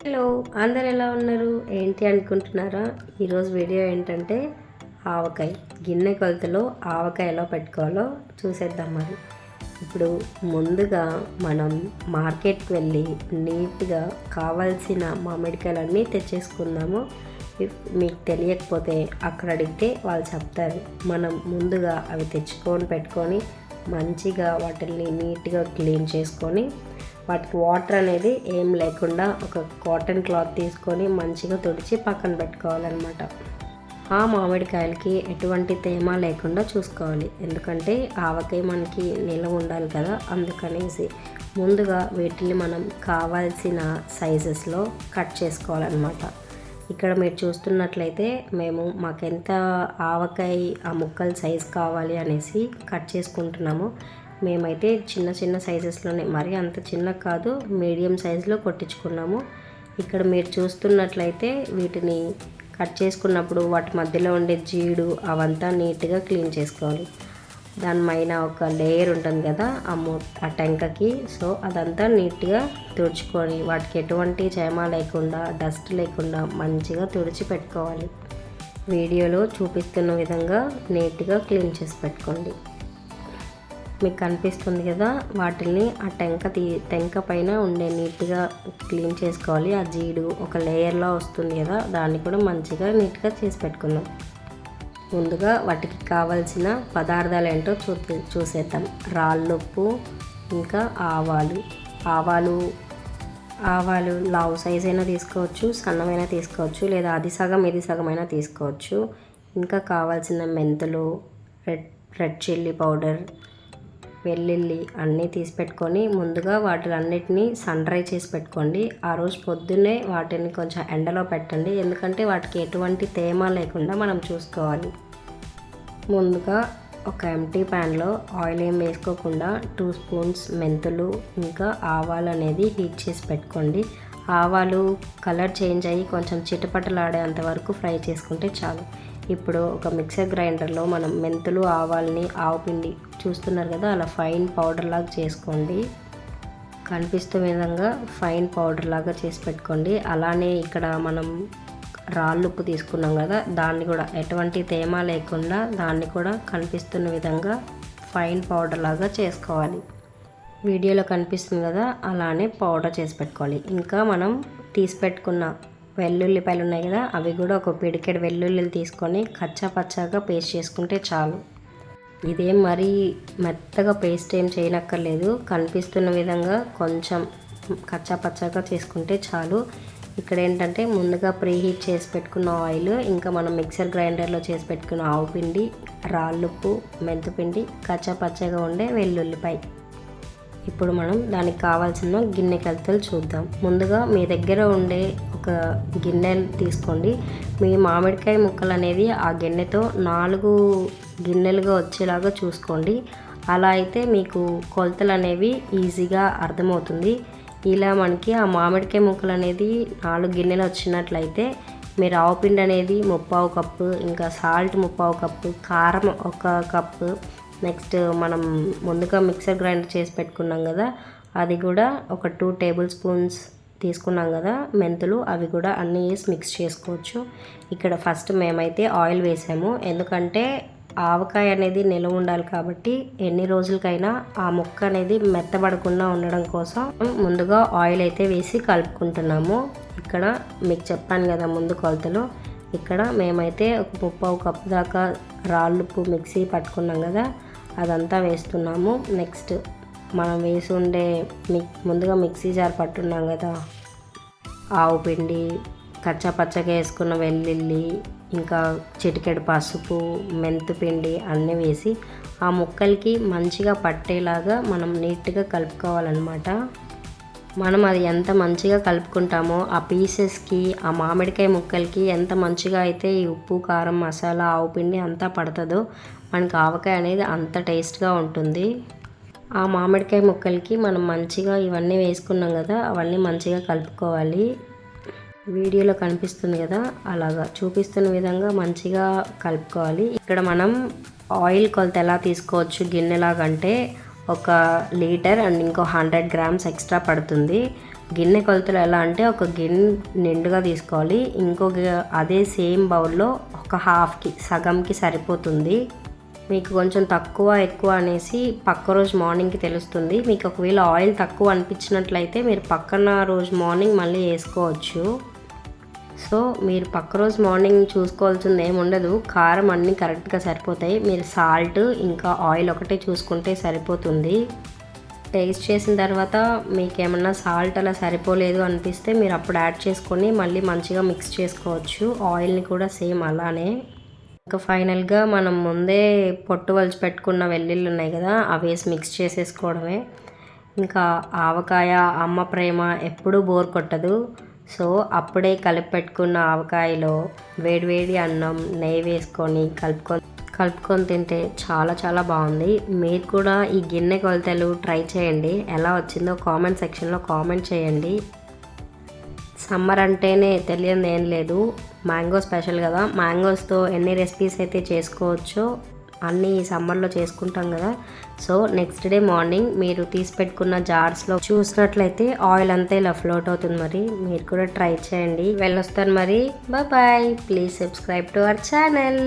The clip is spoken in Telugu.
హలో, అందరు ఎలా ఉన్నారు? ఏంటి అనుకుంటున్నారా? ఈరోజు వీడియో ఏంటంటే ఆవకాయ గిన్నె కొలతలో ఆవకాయ ఎలా పెట్టుకోవాలో చూసేద్దాం. మరి ఇప్పుడు ముందుగా మనం మార్కెట్కి వెళ్ళి నీట్గా కావాల్సిన మామిడికాయలన్నీ తెచ్చేసుకుందాము. మీకు తెలియకపోతే అక్కడ అడిగితే వాళ్ళు చెప్తారు. మనం ముందుగా అవి తెచ్చుకొని పెట్టుకొని మంచిగా వాటిని నీట్గా క్లీన్ చేసుకొని వాటికి వాటర్ అనేది ఏం లేకుండా ఒక కాటన్ క్లాత్ తీసుకొని మంచిగా తుడిచి పక్కన పెట్టుకోవాలన్నమాట. ఆ మామిడికాయలకి ఎటువంటి తేమ లేకుండా చూసుకోవాలి, ఎందుకంటే ఆవకాయ మనకి నిలవ ఉండాలి కదా. అందుకనేసి ముందుగా వీటిని మనం కావాల్సిన సైజెస్లో కట్ చేసుకోవాలన్నమాట. ఇక్కడ మీరు చూస్తున్నట్లయితే మాకెంత ఆవకాయ ఆ ముక్కల సైజు కావాలి అనేసి కట్ చేసుకుంటున్నాము. మేమైతే చిన్న చిన్న సైజెస్లోనే, మరీ అంత చిన్న కాదు, మీడియం సైజులో కొట్టించుకున్నాము. ఇక్కడ మీరు చూస్తున్నట్లయితే వీటిని కట్ చేసుకున్నప్పుడు వాటి మధ్యలో ఉండే జీడు అవంతా నీట్గా క్లీన్ చేసుకోవాలి. దాని పైన ఒక లేయర్ ఉంటుంది కదా ఆ టెంకకి, సో అదంతా నీట్గా తుడుచుకొని వాటికి ఎటువంటి చైమ లేకుండా డస్ట్ లేకుండా మంచిగా తుడిచి పెట్టుకోవాలి. వీడియోలో చూపిస్తున్న విధంగా నీట్గా క్లీన్ చేసి పెట్టుకోండి. మీకు కనిపిస్తుంది కదా, వాటిని ఆ టెంక పైన ఉండే నీట్గా క్లీన్ చేసుకోవాలి. ఆ జీడు ఒక లేయర్లో వస్తుంది కదా, దాన్ని కూడా మంచిగా నీట్గా చేసి పెట్టుకుందాం. ముందుగా వాటికి కావాల్సిన పదార్థాలు ఏంటో చూసేద్దాం. రాళ్ళుప్పు, ఇంకా ఆవాలు లావు సైజ్ అయినా తీసుకోవచ్చు, సన్నమైనా తీసుకోవచ్చు, లేదా అది సగం ఇది సగమైనా తీసుకోవచ్చు. ఇంకా కావాల్సిన మెంతులు, రెడ్ చిల్లీ పౌడర్, వెల్లుల్లి అన్నీ తీసి పెట్టుకొని ముందుగా వాటిలన్నిటినీ సన్ డ్రై చేసి పెట్టుకోండి. ఆ రోజు పొద్దున్నే వాటిని కొంచెం ఎండలో పెట్టండి, ఎందుకంటే వాటికి ఎటువంటి తేమ లేకుండా మనం చూసుకోవాలి. ముందుగా ఒక ఎంటీ ప్యాన్లో ఆయిల్ ఏం వేసుకోకుండా 2 స్పూన్స్ మెంతులు ఇంకా ఆవాలు అనేది హీట్ చేసి పెట్టుకోండి. ఆవాలు కలర్ చేంజ్ అయ్యి కొంచెం చిటపటలాడేంత వరకు ఫ్రై చేసుకుంటే చాలు. ఇప్పుడు ఒక మిక్సర్ గ్రైండర్లో మనం మెంతులు, ఆవాల్ని, ఆవుపిండి చూస్తున్నారు కదా, అలా ఫైన్ పౌడర్ లాగా చేసుకోండి. కనిపిస్తున్న విధంగా ఫైన్ పౌడర్ లాగా చేసి పెట్టుకోండి. అలానే ఇక్కడ మనం రాళ్ళుప్పు తీసుకున్నాం కదా, దాన్ని కూడా ఎటువంటి తేమ లేకుండా దాన్ని కూడా కనిపిస్తున్న విధంగా ఫైన్ పౌడర్ లాగా చేసుకోవాలి. వీడియోలో కనిపిస్తుంది కదా, అలానే పౌడర్ చేసి పెట్టుకోవాలి. ఇంకా మనం తీసి పెట్టుకున్న వెల్లుల్లిపాయలు ఉన్నాయి కదా, అవి కూడా ఒక పిడికెడు వెల్లుల్లిని తీసుకొని కచ్చా పచ్చాగా పేస్ట్ చేసుకుంటే చాలు. ఇదేం మరీ మెత్తగా పేస్ట్ ఏం చేయనక్కర్లేదు, కనిపిస్తున్న విధంగా కొంచెం కచ్చా పచ్చాగా చేసుకుంటే చాలు. ఇక్కడ ఏంటంటే ముందుగా ప్రీహీట్ చేసి పెట్టుకున్న ఆయిల్, ఇంకా మనం మిక్సర్ గ్రైండర్లో చేసి పెట్టుకున్న ఆవు పిండి, రాళ్ళుప్పు, మెంతిపిండి, కచ్చా పచ్చగా ఉండే వెల్లుల్లిపాయ. ఇప్పుడు మనం దానికి కావాల్సిన గిన్నె కొలతలు చూద్దాం. ముందుగా మీ దగ్గర ఉండే ఒక గిన్నె తీసుకోండి. మీ మామిడికాయ ముక్కలు అనేది ఆ గిన్నెతో 4 గిన్నెలుగా వచ్చేలాగా చూసుకోండి. అలా అయితే మీకు కొలతలు అనేవి ఈజీగా అర్థమవుతుంది. ఇలా మనకి ఆ మామిడికాయ ముక్కలు అనేది 4 గిన్నెలు వచ్చినట్లయితే మీరు ఆవుపిండి అనేది 3/4 కప్పు, ఇంకా సాల్ట్ 3/4 కప్పు, కారం 1 కప్పు, నెక్స్ట్ మనం ముందుగా మిక్సర్ గ్రైండర్ చేసి పెట్టుకున్నాం కదా, అది కూడా ఒక 2 టేబుల్ స్పూన్స్ తీసుకున్నాం కదా మెంతులు, అవి కూడా అన్నీ వేసి మిక్స్ చేసుకోవచ్చు. ఇక్కడ ఫస్ట్ మేమైతే ఆయిల్ వేసాము, ఎందుకంటే ఆవకాయ అనేది నిలవ ఉండాలి కాబట్టి ఎన్ని రోజులకైనా ఆ ముక్క అనేది మెత్తబడకుండా ఉండడం కోసం ముందుగా ఆయిల్ అయితే వేసి కలుపుకుంటున్నాము. ఇక్కడ మీకు చెప్పాను కదా ముందు కొలతలు, ఇక్కడ మేమైతే ఒక 3/4 కప్పు దాకా రాళ్ళుప్పు మిక్సీ పట్టుకున్నాం కదా, అదంతా వేస్తున్నాము. నెక్స్ట్ మనం వేసి ఉండే ముందుగా మిక్సీ జార్ పట్టున్నాం కదా, ఆవు పిండి, కచ్చా పచ్చగా వేసుకున్న వెల్లుల్లి, ఇంకా చిటికెడు పసుపు, మెంతిపిండి అన్నీ వేసి ఆ ముక్కలకి మంచిగా పట్టేలాగా మనం నీట్గా కలుపుకోవాలన్నమాట. మనం అది ఎంత మంచిగా కలుపుకుంటామో ఆ పీసెస్కి, ఆ మామిడికాయ ముక్కలకి ఎంత మంచిగా అయితే ఈ ఉప్పు, కారం, మసాలా, ఆవు పిండి అంతా పడుతుందో మనకి ఆవకాయ అనేది అంత టేస్ట్గా ఉంటుంది. ఆ మామిడికాయ ముక్కలకి మనం మంచిగా ఇవన్నీ వేసుకున్నాం కదా, అవన్నీ మంచిగా కలుపుకోవాలి. వీడియోలో కనిపిస్తుంది కదా, అలాగా చూపిస్తున్న విధంగా మంచిగా కలుపుకోవాలి. ఇక్కడ మనం ఆయిల్ కొలత ఎలా తీసుకోవచ్చు గిన్నెలాగంటే, 1 లీటర్ అండ్ ఇంకో 100 గ్రామ్స్ ఎక్స్ట్రా పడుతుంది. గిన్నె కొలతలు ఎలా అంటే ఒక గిన్నె నిండుగా తీసుకోవాలి, ఇంకొక అదే సేమ్ బౌల్లో ఒక హాఫ్కి సగంకి సరిపోతుంది. మీకు కొంచెం తక్కువ ఎక్కువ అనేసి పక్క రోజు మార్నింగ్కి తెలుస్తుంది. మీకు ఒకవేళ ఆయిల్ తక్కువ అనిపించినట్లయితే మీరు పక్కన రోజు మార్నింగ్ మళ్ళీ వేసుకోవచ్చు. సో మీరు పక్క రోజు మార్నింగ్ చూసుకోవాల్సింది ఏమి ఉండదు, కారం అన్నీ కరెక్ట్గా సరిపోతాయి. మీరు సాల్ట్ ఇంకా ఆయిల్ ఒకటే చూసుకుంటే సరిపోతుంది. టేస్ట్ చేసిన తర్వాత మీకు ఏమన్నా సాల్ట్ అలా సరిపోలేదు అనిపిస్తే మీరు అప్పుడు యాడ్ చేసుకొని మళ్ళీ మంచిగా మిక్స్ చేసుకోవచ్చు. ఆయిల్ని కూడా సేమ్ అలానే. ఇంకా ఫైనల్గా మనం ముందే పొట్టు వలిచి పెట్టుకున్న వెల్లుల్లి ఉన్నాయి కదా, అవి వేసి మిక్స్ చేసేసుకోవడమే. ఇంకా ఆవకాయ అమ్మ ప్రేమ ఎప్పుడూ బోర్ కొట్టదు. సో అప్పుడే కలిపి పెట్టుకున్న ఆవకాయలో వేడివేడి అన్నం నెయ్యి వేసుకొని కలుపుకొని తింటే చాలా చాలా బాగుంది. మీరు కూడా ఈ గిన్నె కొలతలు ట్రై చేయండి, ఎలా వచ్చిందో కామెంట్ సెక్షన్లో కామెంట్ చేయండి. సమ్మర్ అంటేనే తెలియదు ఏం లేదు, మ్యాంగో స్పెషల్ కదా. మ్యాంగోస్తో ఎన్ని రెసిపీస్ అయితే చేసుకోవచ్చో అన్నీ ఈ సమ్మర్లో చేసుకుంటాం కదా. సో నెక్స్ట్ డే మార్నింగ్ మీరు తీసి పెట్టుకున్న జార్స్లో చూసినట్లయితే ఆయిల్ అంతా ఇలా ఫ్లోట్ అవుతుంది. మరి మీరు కూడా ట్రై చేయండి. వెళ్ళొస్తాను మరి, bye. Please subscribe to our channel.